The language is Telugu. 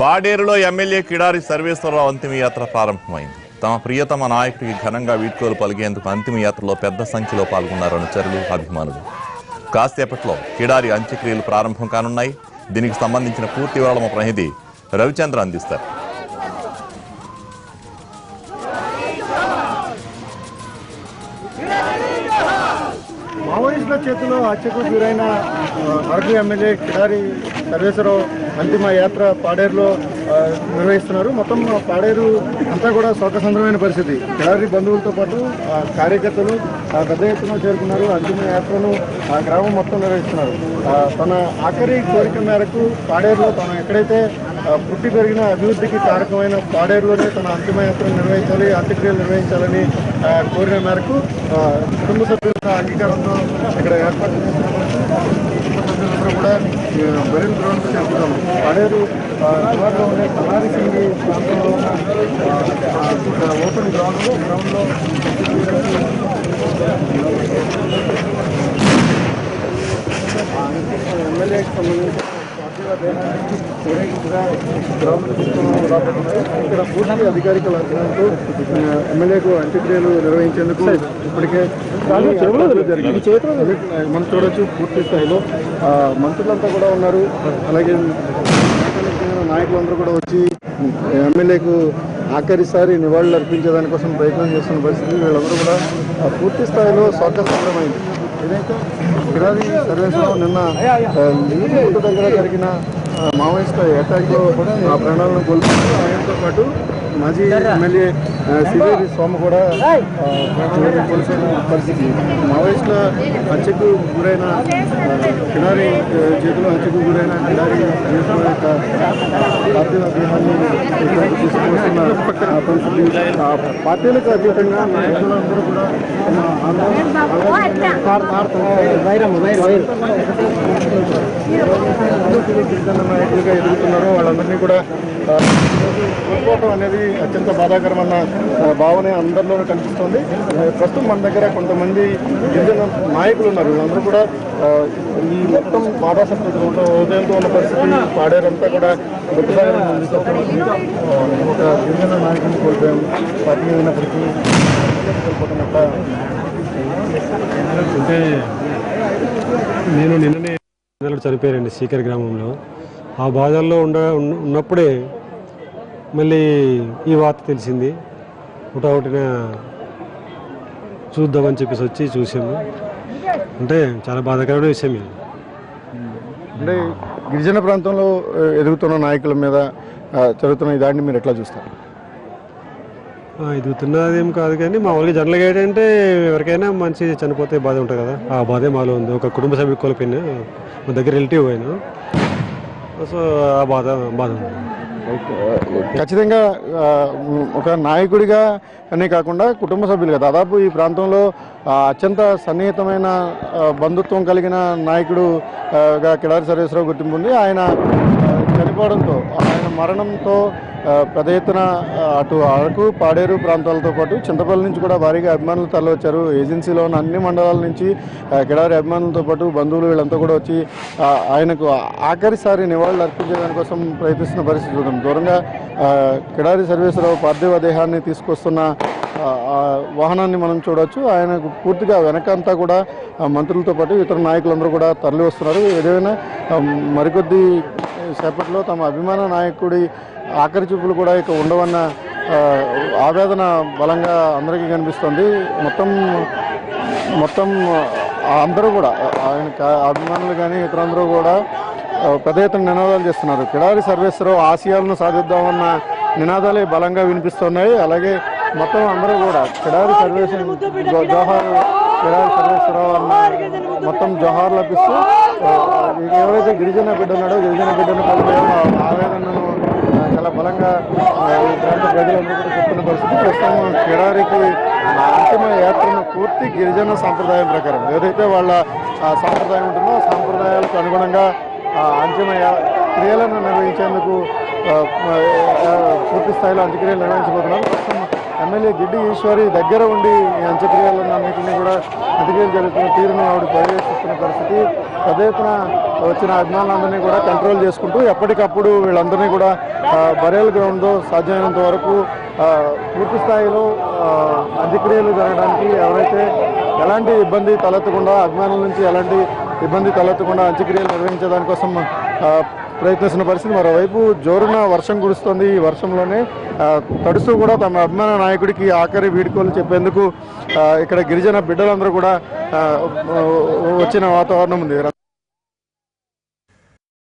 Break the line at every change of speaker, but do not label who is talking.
పాడేరులో ఎమ్మెల్యే కిడారి సర్వేశ్వరరావు అంతిమయాత్ర ప్రారంభమైంది. తమ ప్రియతమ నాయకుడికి ఘనంగా వీడ్కోలు పలిగేందుకు అంతిమయాత్రలో పెద్ద సంఖ్యలో పాల్గొన్నారు అనుచరులు, అభిమానులు. కాసేపట్లో కిడారి అంత్యక్రియలు ప్రారంభం కానున్నాయి. దీనికి సంబంధించిన పూర్తి వివరాలు మా ప్రతినిధి రవిచంద్ర అందిస్తారు.
మావోయిస్టుల చేతిలో హత్యకు గురైన అరకు ఎమ్మెల్యే కిడారి సర్వేశ్వరరావు అంతిమ యాత్ర పాడేరులో నిర్వహిస్తున్నారు. మొత్తం పాడేరు అంతా కూడా శోకసంద్రమైన పరిస్థితి. కిడారి బంధువులతో పాటు కార్యకర్తలు పెద్ద ఎత్తున చేరుకున్నారు. అంతిమ యాత్రను ఆ గ్రామం మొత్తం నిర్వహిస్తున్నారు. తన ఆఖరి కోరిక మేరకు పాడేరులో తను ఎక్కడైతే పుట్టి పెరిగిన అభివృద్ధికి కారకమైన పాడేరులోనే తన అంతిమ యాత్రను నిర్వహించాలి, అంత్యక్రియలు నిర్వహించాలని కోరిన మేరకు కుటుంబ సభ్యుల అంగీకారంతో ఇక్కడ ఏర్పాటు చేస్తున్న కూడా బెరిల్ గ్రౌండ్ చేస్తున్నాము. పాడేరు శివార్లో ఉండే కలారి సింగి ప్రాంతంలో ఓపెన్ గ్రౌండ్లో ఎమ్మెల్యేకి సంబంధించి ఇక్కడ పూర్తి అధికారిక లక్షణంతో ఎమ్మెల్యేకు అంత్యక్రియలు నిర్వహించేందుకు ఇప్పటికే జరిగింది. మనం చూడొచ్చు పూర్తి స్థాయిలో మంత్రులంతా కూడా ఉన్నారు. అలాగే నాయకులందరూ కూడా వచ్చి ఎమ్మెల్యేకు ఆఖరిసారి నివాళులు అర్పించేదానికోసం ప్రయత్నం చేస్తున్న పరిస్థితి. వీళ్ళందరూ కూడా పూర్తి స్థాయిలో శోకసంద్రమైంది. ఏదైతే కిడారి సర్వేశ్వరరావు నిన్న లింగుగుట్ట దగ్గర జరిగిన మావోయిస్టుల అటాక్లో ప్రాణాలను కోల్పోయారు. ఆయనతో పాటు మాజీ ఎమ్మెల్యే సివేరి సోమ కూడా కోల్పోయిన పరిస్థితి. మావోయిస్టుల హత్యకు గురైన కిడారి చేతిలో హత్యకు గురైన కిడారి సర్వేశ్వరరావు యొక్క పార్టీల దేహాన్ని తీసుకువస్తున్న పరిస్థితి. పార్టీలకు అతీతంగా నాయకులందరూ కూడా నాయకులుగా ఎదుగుతున్నారో వాళ్ళందరినీ కూడా కోల్పోవటం అనేది అత్యంత బాధాకరమైన భావన అందరిలోనూ కనిపిస్తోంది. ప్రస్తుతం మన దగ్గర కొంతమంది గిరిజన నాయకులు ఉన్నారు. వీళ్ళందరూ కూడా ఈ మొత్తం బాధాసక్తి ఉదయంతో ఉన్న పరిస్థితి పాడేరంతా కూడా దుఃఖసాగరం ఒక గిరిజన నాయకుని కోల్పోయాం. పార్టీ అయినప్పటికీ కోల్పోతున్నట్ట
అంటే నేను నిన్ననే చనిపోయారండి సీకర్ గ్రామంలో. ఆ బాధల్లో ఉన్నప్పుడే మళ్ళీ ఈ వార్త తెలిసింది. ఒకటిన చూద్దామని చెప్పేసి వచ్చి చూసాము. అంటే చాలా బాధాకరమైన విషయం ఇది.
అంటే గిరిజన ప్రాంతంలో ఎదుగుతున్న నాయకుల మీద జరుగుతున్న ఈ దాడిని మీరు ఎట్లా చూస్తారు?
ఎదుగుతున్నది ఏం కాదు కానీ మామూలుగా జనరల్గా ఏంటంటే ఎవరికైనా మనిషి చనిపోతే బాధ ఉంటుంది కదా. ఆ బాధే మాలో ఉంది. ఒక కుటుంబ సభ్యులు కోల్పోయినా, మా దగ్గర రిలేటివ్ అయినా, సో ఆ బాధ ఉంది.
ఖచ్చితంగా ఒక నాయకుడిగా అనే కాకుండా కుటుంబ సభ్యులుగా దాదాపు ఈ ప్రాంతంలో అత్యంత సన్నిహితమైన బంధుత్వం కలిగిన నాయకుడుగా కిడారి సర్వేశ్వరరావు గుర్తింపు ఉంది. ఆయన చనిపోవడంతో, ఆయన మరణంతో పెద్ద ఎత్తున అటు అరకు పాడేరు ప్రాంతాలతో పాటు చింతపల్లి నుంచి కూడా భారీగా అభిమానులు తరలివచ్చారు. ఏజెన్సీలో ఉన్న అన్ని మండలాల నుంచి కిడారి అభిమానులతో పాటు బంధువులు వీళ్ళంతా కూడా వచ్చి ఆయనకు ఆఖరిసారి నివాళులు అర్పించేదానికోసం ప్రయత్నిస్తున్న పరిస్థితి ఉంది. దూరంగా కిడారి సర్వేశ్వరరావు పార్థివ దేహాన్ని తీసుకొస్తున్న వాహనాన్ని మనం చూడవచ్చు. ఆయనకు పూర్తిగా వెనకంతా కూడా మంత్రులతో పాటు ఇతర నాయకులందరూ కూడా తరలి వస్తున్నారు. ఏదైనా మరికొద్ది సేపట్లో తమ అభిమాన నాయకుడి ఆఖరి చూపులు కూడా ఇక ఉండవన్న ఆవేదన బలంగా అందరికీ కనిపిస్తుంది. మొత్తం అందరూ కూడా ఆయన అభిమానులు కానీ ఇతరులందరూ కూడా పెద్ద ఎత్తున నినాదాలు చేస్తున్నారు. కిడారి సర్వేశ్వరరావు ఆశయాలను సాధిద్దామన్న నినాదాలే బలంగా వినిపిస్తున్నాయి. అలాగే మొత్తం అందరూ కూడా కిడారి సర్వేశ్వరరావు అన్న మొత్తం జోహార్లు అర్పిస్తూ ఎవరైతే గిరిజన బిడ్డ ఉన్నాడో గిరిజన బిడ్డను కోల్పోయామో ఆవేదనను చాలా బలంగా ప్రాంత ప్రజలందరూ కూడా చెప్తున్న పరిస్థితి. ప్రస్తుతం కిడారికి అంతిమ యాత్రను పూర్తి గిరిజన సాంప్రదాయం ప్రకారం ఏదైతే వాళ్ళ సాంప్రదాయం ఉంటుందో ఆ సాంప్రదాయాలకు అనుగుణంగా అంతిమ క్రియలను నిర్వహించేందుకు పూర్తి స్థాయిలో అంత్యక్రియలు నిర్వహించబోతున్నారు. ప్రస్తుతం ఎమ్మెల్యే గిడ్డి ఈశ్వరి దగ్గర ఉండి ఈ అంత్యక్రియలన్నింటినీ కూడా అంత్యక్రియలు జరుగుతున్న తీరుని ఆవిడ పర్యవేక్షిస్తున్న పరిస్థితి. పెద్ద ఎత్తున వచ్చిన అభిమానులందరినీ కూడా కంట్రోల్ చేసుకుంటూ ఎప్పటికప్పుడు వీళ్ళందరినీ కూడా బరేల్ గ్రౌండ్లో సాధ్యమైనంత వరకు పూర్తి స్థాయిలో అంత్యక్రియలు జరగడానికి ఎవరైతే ఎలాంటి ఇబ్బంది తలెత్తకుండా, అభిమానుల నుంచి ఎలాంటి ఇబ్బంది తలెత్తకుండా అంత్యక్రియలు నిర్వహించడానికోసం ప్రయత్నిస్తున్న పరిస్థితి. మరోవైపు జోరున వర్షం కురుస్తుంది. ఈ వర్షంలోనే తడుస్తూ కూడా తమ అభిమాన నాయకుడికి ఆఖరి వీడ్కోలు చెప్పేందుకు ఇక్కడ గిరిజన బిడ్డలందరూ కూడా వచ్చిన వాతావరణం ఉంది.